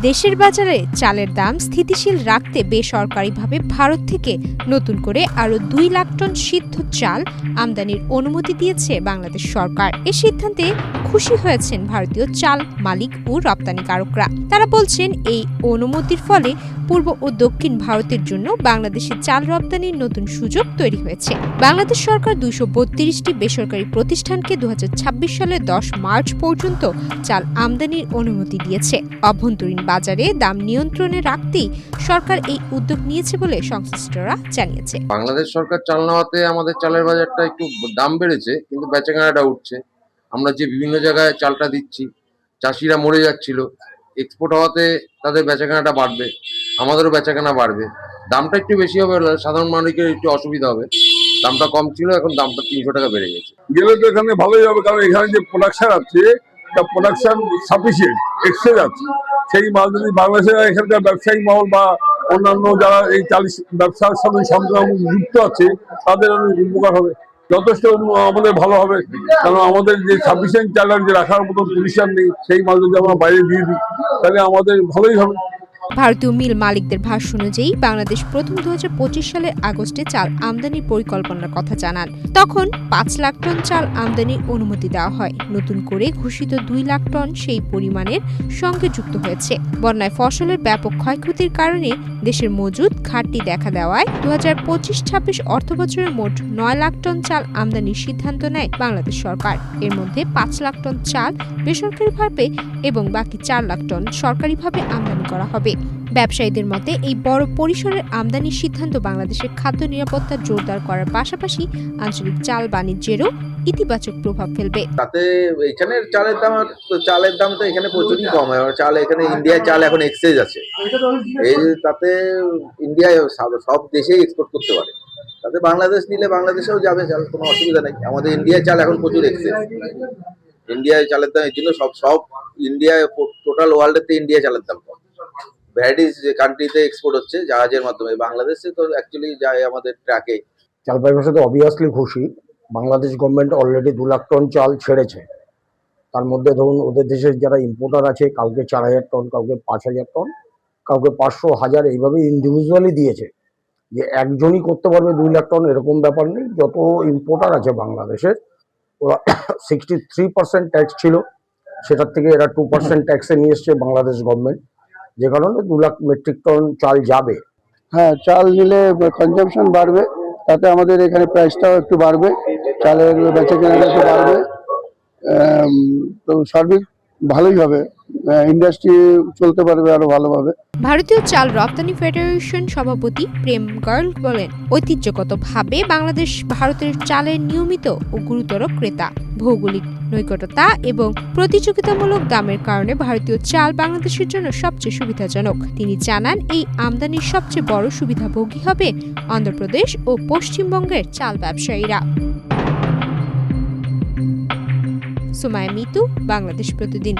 দেশের বাজারে চালের দাম স্থিতিশীল রাখতে বেসরকারিভাবে ভারত থেকে নতুন করে আরও 2 লাখ টন সিদ্ধ চাল আমদানির অনুমতি দিয়েছে বাংলাদেশ সরকার। এ সিদ্ধান্তে খুশি হয়েছেন ভারতীয় চাল মালিক ও রপ্তানিকারকরা। তারা বলছেন, এই অনুমতির ফলে পূর্ব ও দক্ষিণ ভারতের জন্য বাংলাদেশে চাল রপ্তানির নতুন সুযোগ তৈরি হয়েছে। বাংলাদেশ সরকার 232টি বেসরকারি প্রতিষ্ঠানকে 2026 সালের 10 মার্চ পর্যন্ত চাল আমদানির অনুমতি দিয়েছে। অভ্যন্তরীণ বাজারে দাম নিয়ন্ত্রণে রাখতেই সরকার এই উদ্যোগ নিয়েছে বলে সংশ্লিষ্টরা জানিয়েছে। বাংলাদেশ সরকার চাল নেওয়াতে আমাদের চালের বাজারটা একটু দাম বেড়েছে, কিন্তু বেচাকেনাটা উঠছে। আমরা যে বিভিন্ন জায়গায় চালটা দিচ্ছি, চাষিরা মরে যাচ্ছিল, এক্সপোর্ট হওয়াতে তাদের বেচাকেনাটা বাড়বে, আমাদেরও বেচাকেনা বাড়বে। দামটা একটু বেশি হবে, সাধারণ মানুষের একটু অসুবিধা হবে। দামটা কম ছিল, এখন দামটা 300 টাকা বেড়ে গেছে। গেলে তো এখানে ভালোই হবে, কারণ এখানে যে প্রোডাকশন আছে তা প্রোডাকশন সাফিসিয়েন্ট, এক্সেস আছে। সেই মাল যদি বাংলাদেশের এখানকার ব্যবসায়িক মহল বা অন্যান্য যারা এই চাল ব্যবসার সাথে যুক্ত আছে তাদের অনেক উপকার হবে, যথেষ্ট আমাদের ভালো হবে। কারণ আমাদের যে সাফিসিয়েন্ট চালের যে রাখার মতো পজিশন নেই, সেই মাল যদি আমরা বাইরে দিয়ে দিই তাহলে আমাদের ভালোই হবে। ভারতীয় মিল মালিকদের ভাষ্য অনুযায়ী বাংলাদেশ প্রথম 2025 সালের আগস্টে চাল আমদানির পরিকল্পনার কথা জানান। তখন 5 লাখ টন চাল আমদানির অনুমতি দেওয়া হয়। নতুন করে ঘোষিত 2 লাখ টন সেই পরিমাণের সঙ্গে যুক্ত হয়েছে। বন্যায় ফসলের ব্যাপক ক্ষয়ক্ষতির কারণে দেশের মজুদ ঘাটতি দেখা দেওয়ায় 2025-26 অর্থবছরে মোট 9 লাখ টন চাল আমদানির সিদ্ধান্ত নেয় বাংলাদেশ সরকার। এর মধ্যে 5 লাখ টন চাল বেসরকারিভাবে এবং বাকি 4 লাখ টন সরকারিভাবে আমদানি করা হবে। ব্যবসায়ীদের মতে এই বড় পরিসরের আমদানির সিদ্ধান্ত বাংলাদেশের খাদ্য নিরাপত্তা জোরদার করার পাশাপাশি আঞ্চলিক চাল বাণিজ্যেরও ইতিবাচক প্রভাব ফেলবে। তাতে এখানের চালের দাম তো এখানে প্রচুরই কম হয়। চাল এখানে ইন্ডিয়ার চাল এখন এক্সচেঞ্জ আছে, এই তাতে ইন্ডিয়ায় সব দেশেই এক্সপোর্ট করতে পারে। তাতে বাংলাদেশ নিলে বাংলাদেশেও যাবে চাল, কোনো অসুবিধা নেই। আমাদের ইন্ডিয়ার চাল এখন প্রচুর এক্সচেঞ্জ। ইন্ডিয়ার চালের দাম এর জন্য সব ইন্ডিয়ায় টোটাল ওয়ার্ল্ডেতে ইন্ডিয়া চালের দাম কম। ভ্যারাইটিস যে কান্ট্রিতে এক্সপোর্ট হচ্ছে জাহাজের মাধ্যমে, বাংলাদেশে তো অ্যাকচুয়ালি যায় আমাদের ট্রাকে। চাল পাইকারের সাথে অবভিয়াসলি খুশি। Bangladesh government already 2 lakh ton চাল ছেড়েছে। তার মধ্যে ধরুন ওদের দেশের যারা ইম্পোর্টার আছে, কাউকে 4000 টন, কাউকে 5000 টন, কাউকে 500, 1000 এইভাবে ইন্ডিভিজুয়ালি দিয়েছে। যে একজনই করতে পারবে 2 লাখ টন এরকম ব্যাপার নেই। যত ইম্পোর্টার আছে বাংলাদেশের, ওরা 63% ট্যাক্স ছিল, সেটার থেকে এরা 2% ট্যাক্সে নিয়ে এসছে বাংলাদেশ গভর্নমেন্ট, যে কারণে 2 লাখ মেট্রিক টন চাল যাবে। হ্যাঁ, চাল নিলে কনজাম্পশন বাড়বে, তাতে আমাদের এখানে প্রাইসটাও একটু বাড়বে, চালের বেচাকেনাটা একটু বাড়বে। তো সার্বিক ভালোই হবে, ইন্ডাস্ট্রি চলতে পারবে আরো ভালোভাবে। ভারতীয় চাল রপ্তানি ফেডারেশন সভাপতি প্রেম গার্ল বলেন, ঐতিহ্যগতভাবে বাংলাদেশ ভারতের চালের নিয়মিত ও গুরুতর ক্রেতা। ভৌগোলিক নৈকট্যতা এবং প্রতিযোগিতামূলক দামের কারণে ভারতীয় চাল বাংলাদেশের জন্য সবচেয়ে সুবিধাজনক। তিনি জানান, এই আমদানির সবচেয়ে বড় সুবিধাভোগী হবে অন্ধ্রপ্রদেশ ও পশ্চিমবঙ্গের চাল ব্যবসায়ীরা। সুমাইয়া মিতু, বাংলাদেশ প্রতিদিন।